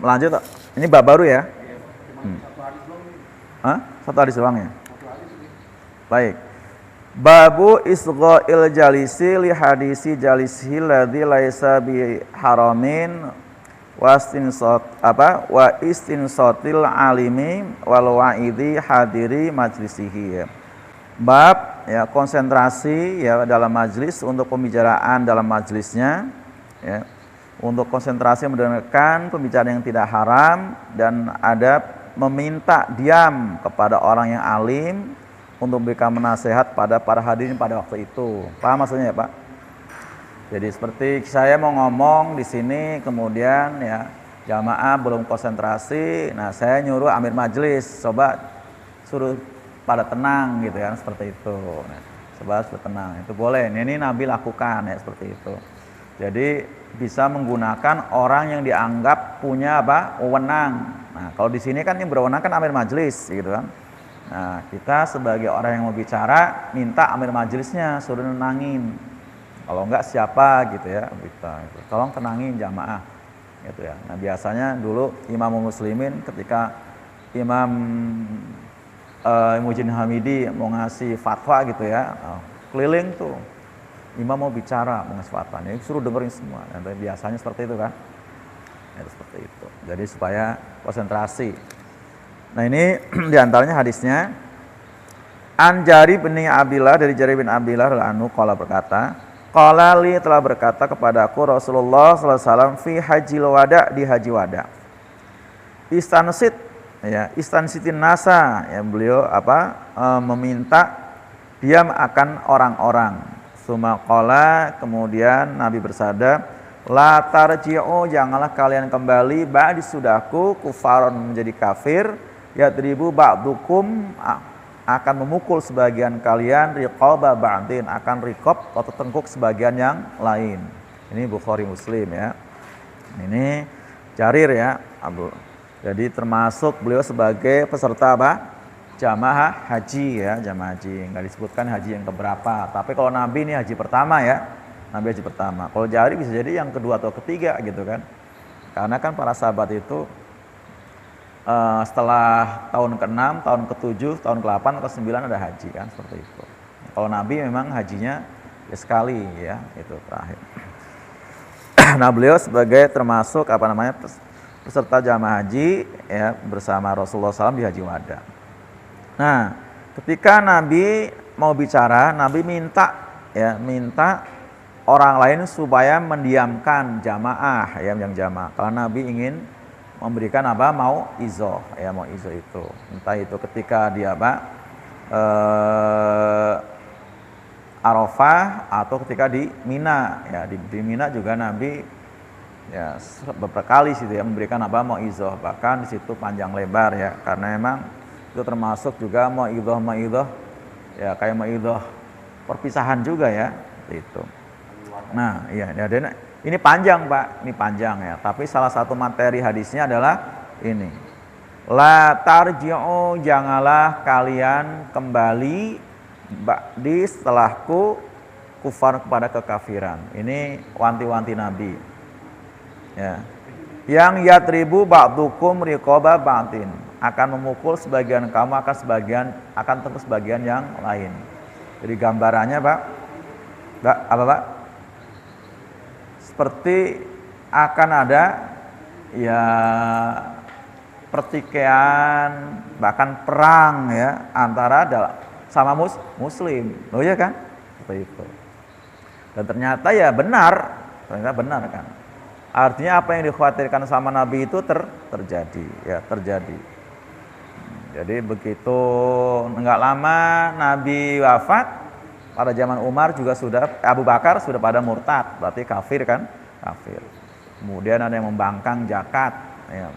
Lanjut, ini bab baru ya? Hah? Satu hadis doang ya? Baik. Babu isgha'il jalisi li hadisi jalisihi ladzi laisa bi haramin wa istinsatil alimi wal wa'idhi hadiri majlisihi. Bab ya konsentrasi ya dalam majlis untuk pembicaraan dalam majlisnya ya. Untuk konsentrasi mendengarkan pembicaraan yang tidak haram dan adab meminta diam kepada orang yang alim untuk memberikan nasihat pada para hadirin pada waktu itu. Paham maksudnya ya, Pak? Jadi seperti saya mau ngomong di sini kemudian ya jamaah belum konsentrasi, nah saya nyuruh amir majlis, coba suruh pada tenang gitu kan, seperti itu. Nah, coba suruh tenang, itu boleh. Ini Nabi lakukan ya seperti itu. Jadi bisa menggunakan orang yang dianggap punya wewenang. Nah, kalau di sini kan yang berwenang kan amir majlis gitu kan. Nah, kita sebagai orang yang mau bicara minta amir majlisnya suruh nenangin. Kalau enggak siapa gitu ya, kita gitu. Tolong tenangin jamaah gitu ya. Nah, biasanya dulu Imam Muslimin ketika Imam Muhyiddin Hamidi mau ngasih fatwa gitu ya, keliling tuh imam mau bicara, mau ngasih fatwa, ini suruh dengerin semua. Dan biasanya seperti itu kan, ya, seperti itu. Jadi supaya konsentrasi. Nah ini diantaranya hadisnya. An Jari bin Abdillah, dari Jari bin Abdillah radhiyallahu anhu qala berkata, qala li telah berkata kepadaku Rasulullah sallallahu alaihi wasallam fi hajjil wada, di haji wada. Istansit ya, istansitin nasa ya, beliau meminta diam akan orang-orang. Suma qala, kemudian Nabi bersabda, la tarji'u, janganlah kalian kembali ba'di sudahku kufaron menjadi kafir, yadribu ba'dukum, akan memukul sebagian kalian, riqaba ba'din, akan riqab atau tengkuk sebagian yang lain. Ini Bukhari Muslim ya. Ini Jarir ya, Abu. Jadi termasuk beliau sebagai peserta jamaah haji ya, jamaah haji. Nggak disebutkan haji yang keberapa. Tapi kalau Nabi ini haji pertama ya, Nabi haji pertama. Kalau Jarir bisa jadi yang kedua atau ketiga gitu kan. Karena kan para sahabat itu setelah tahun ke-6, tahun ke-7, tahun ke-8 atau ke-9 ada haji kan, seperti itu. Kalau Nabi memang hajinya ya sekali ya, itu terakhir. Nah beliau sebagai termasuk peserta jamaah haji ya bersama Rasulullah SAW di haji wada. Nah, ketika Nabi mau bicara, Nabi minta orang lain supaya mendiamkan jamaah yang jamaah. Karena Nabi ingin memberikan mau izoh ya, mau izoh itu. Entah itu ketika dia Arafah atau ketika di Mina ya, di Mina juga Nabi ya beberapa kali situ ya memberikan mau izoh, bahkan di situ panjang lebar ya, karena emang itu termasuk juga mau izoh ya, kayak mau izoh perpisahan juga ya itu. Nah iya, ini panjang Pak, ini panjang ya, tapi salah satu materi hadisnya adalah ini, la tarji'u, janganlah kalian kembali di setelahku kufar kepada kekafiran. Ini wanti-wanti Nabi ya, yang yatribu ba'dukum riqaba ba'din, akan memukul sebagian kamu, akan tembus sebagian yang lain. Jadi gambarannya Pak seperti akan ada ya pertikaian, bahkan perang ya antara sama muslim. Loh ya kan? Seperti itu. Dan ternyata ya benar kan. Artinya apa yang dikhawatirkan sama Nabi itu terjadi ya, terjadi. Jadi begitu enggak lama Nabi wafat, pada zaman Umar juga Abu Bakar sudah pada murtad, berarti kafir kan? Kafir. Kemudian ada yang membangkang zakat ya.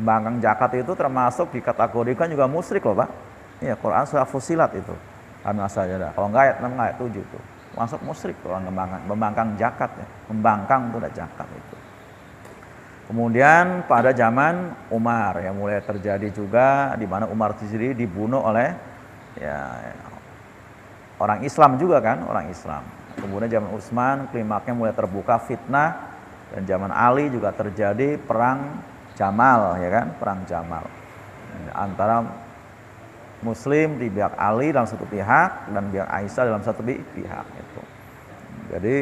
Membangkang zakat itu termasuk dikategorikan juga musyrik loh Pak. Iya, Quran surah Fussilat itu. Kalau enggak ayat 6 ayat 7 itu. Masuk musyrik orang membangkang zakat ya. Membangkang itu ada zakat itu. Kemudian pada zaman Umar yang mulai terjadi juga, di mana Umar sendiri dibunuh oleh ya orang Islam juga kan, orang Islam. Kemudian zaman Utsman klimaksnya mulai terbuka fitnah, dan zaman Ali juga terjadi perang Jamal, ya kan, perang Jamal antara Muslim di pihak Ali dalam satu pihak dan pihak Aisyah dalam satu pihak itu. Jadi,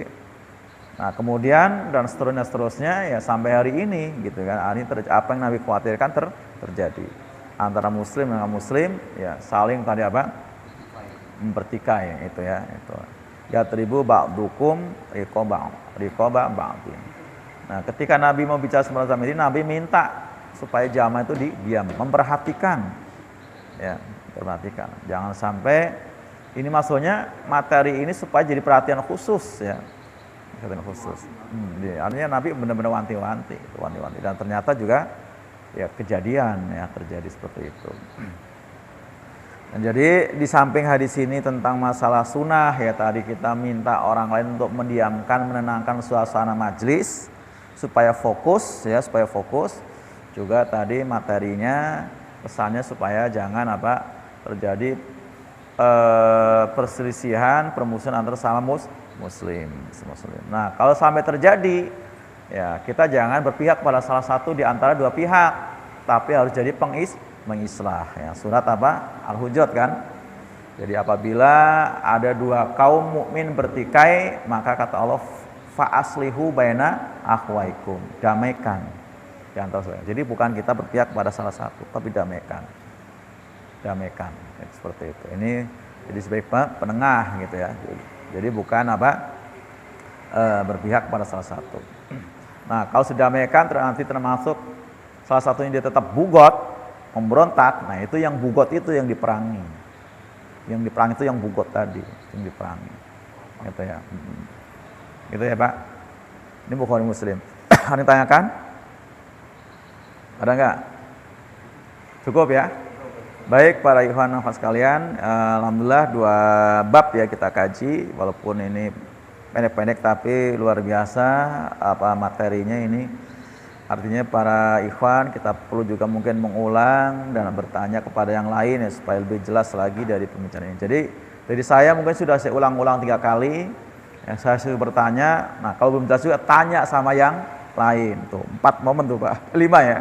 nah kemudian dan seterusnya ya sampai hari ini gitu kan, apa yang Nabi khawatirkan terjadi antara Muslim dengan Muslim ya saling tadi apa mempertikai itu ya itu. Ya tribu ba'dukum riqaba ba'din. Nah, ketika Nabi mau bicara semacam ini, Nabi minta supaya jamaah itu diam, memperhatikan. Ya, perhatikan. Jangan sampai ini maksudnya materi ini supaya jadi perhatian khusus ya. Perhatian khusus. Artinya Nabi benar-benar wanti-wanti dan ternyata juga ya kejadian ya terjadi seperti itu. Dan jadi di samping hadis ini tentang masalah sunnah ya tadi kita minta orang lain untuk mendiamkan, menenangkan suasana majelis supaya fokus ya, supaya fokus. Juga tadi materinya pesannya supaya jangan apa terjadi perselisihan, permusuhan antara sama muslim. Nah, kalau sampai terjadi ya kita jangan berpihak pada salah satu di antara dua pihak, tapi harus jadi mengislah ya. Surat apa? Al-Hujurat kan. Jadi apabila ada dua kaum mukmin bertikai, maka kata Allah fa aslihu baina akhwaikum, damaikan di antara saudara. Jadi bukan kita berpihak pada salah satu, tapi damaikan. Ya, seperti itu. Ini jadi sebagai penengah gitu ya. Jadi bukan apa berpihak pada salah satu. Nah, kalau sudah damaikan nanti termasuk salah satunya dia tetap bugot, memberontak, nah itu yang bugot itu yang diperangi. Yang diperangi itu yang bugot tadi, yang diperangi. Gitu ya. Gitu ya, Pak. Ini Bukhari Muslim. Ada yang tanyakan? Ada enggak? Cukup ya? Baik para ikhwan nafas kalian, alhamdulillah 2 bab ya kita kaji, walaupun ini pendek-pendek tapi luar biasa apa materinya ini. Artinya para ikhwan kita perlu juga mungkin mengulang dan bertanya kepada yang lain ya supaya lebih jelas lagi dari pembicaraan ini. Jadi dari saya mungkin sudah saya ulang-ulang 3 kali. Yang saya sudah bertanya, nah kalau belum jelas juga tanya sama yang lain. Tuh 4 momen tuh Pak, 5 ya.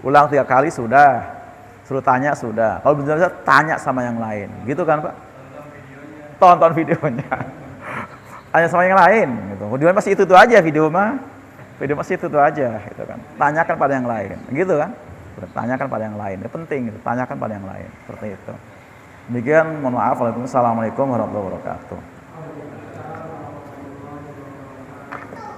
Ulang 3 kali sudah, suruh tanya sudah. Kalau belum jelas tanya sama yang lain, gitu kan Pak? Tonton videonya. Tanya sama yang lain. Gitu. Video masih itu aja video mah. Video masih itu aja, gitu kan. Tanyakan pada yang lain, gitu kan? Tanyakan pada yang lain, itu penting. Gitu. Tanyakan pada yang lain, seperti itu. Demikian, mohon maaf. Assalamualaikum warahmatullahi wabarakatuh.